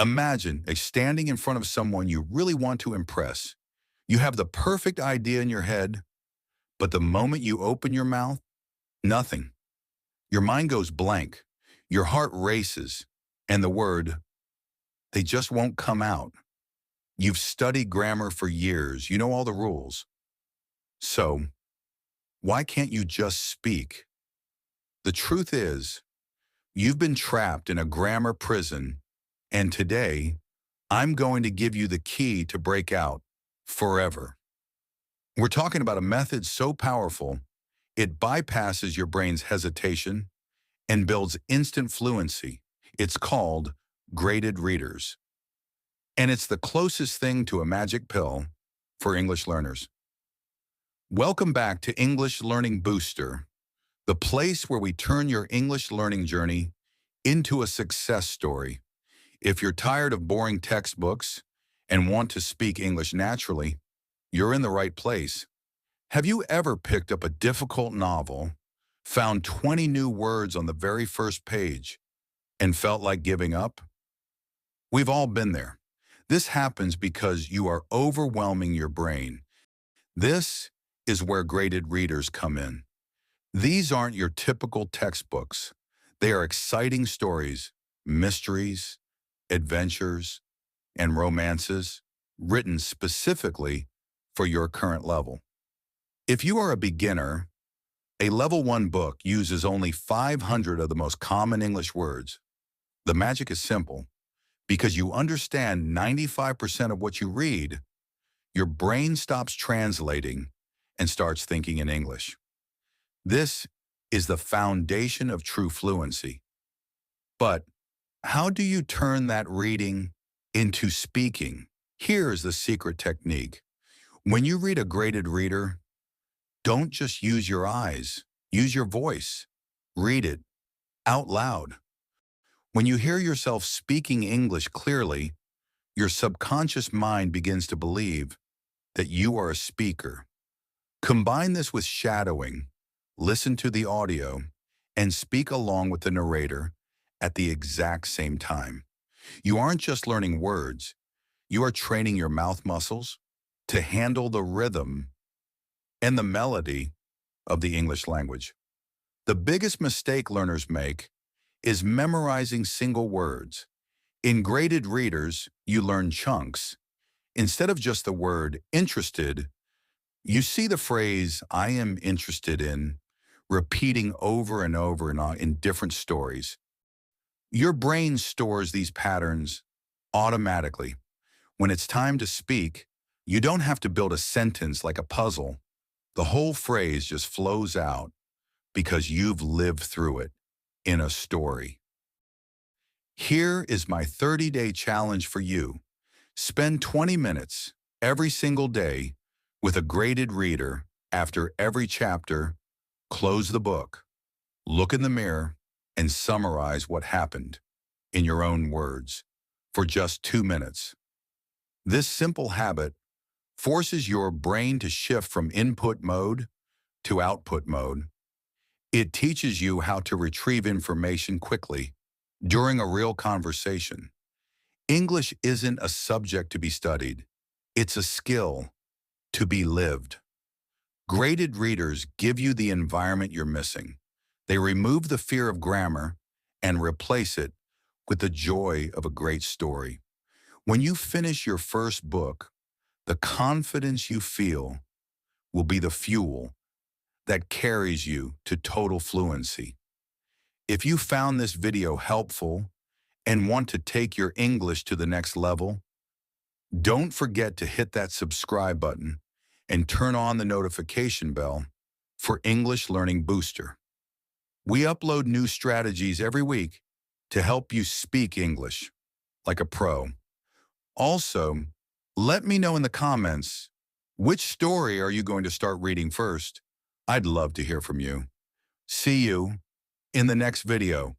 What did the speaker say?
Imagine standing in front of someone you really want to impress. You have the perfect idea in your head, but the moment you open your mouth, nothing. Your mind goes blank. Your heart races, and the word, they just won't come out. You've studied grammar for years. You know all the rules. So, why can't you just speak? The truth is, you've been trapped in a grammar prison, and today, I'm going to give you the key to break out forever. We're talking about a method so powerful, it bypasses your brain's hesitation and builds instant fluency. It's called graded readers. And it's the closest thing to a magic pill for English learners. Welcome back to English Learning Booster, the place where we turn your English learning journey into a success story. If you're tired of boring textbooks and want to speak English naturally, you're in the right place. Have you ever picked up a difficult novel, found 20 new words on the very first page, and felt like giving up? We've all been there. This happens because you are overwhelming your brain. This is where graded readers come in. These aren't your typical textbooks. They are exciting stories, mysteries, adventures, and romances written specifically for your current level. If you are a beginner, a level 1 book uses only 500 of the most common English words. The magic is simple. Because you understand 95% of what you read, your brain stops translating and starts thinking in English. This is the foundation of true fluency. But how do you turn that reading into speaking? Here's the secret technique. When you read a graded reader, don't just use your eyes, use your voice. Read it out loud. When you hear yourself speaking English clearly, your subconscious mind begins to believe that you are a speaker. Combine this with shadowing, listen to the audio, and speak along with the narrator at the exact same time. You aren't just learning words, you are training your mouth muscles to handle the rhythm and the melody of the English language. The biggest mistake learners make is memorizing single words. In graded readers, you learn chunks. Instead of just the word interested, you see the phrase, I am interested in, repeating over and over in different stories. Your brain stores these patterns automatically. When it's time to speak, you don't have to build a sentence like a puzzle. The whole phrase just flows out because you've lived through it in a story. Here is my 30-day challenge for you. Spend 20 minutes every single day with a graded reader. After every chapter, close the book, look in the mirror, and summarize what happened in your own words for just 2 minutes. This simple habit forces your brain to shift from input mode to output mode. It teaches you how to retrieve information quickly during a real conversation. English isn't a subject to be studied. It's a skill to be lived. Graded readers give you the environment you're missing. They remove the fear of grammar and replace it with the joy of a great story. When you finish your first book, the confidence you feel will be the fuel that carries you to total fluency. If you found this video helpful and want to take your English to the next level, don't forget to hit that subscribe button and turn on the notification bell for English Learning Booster. We upload new strategies every week to help you speak English like a pro. Also, let me know in the comments, which story are you going to start reading first? I'd love to hear from you. See you in the next video.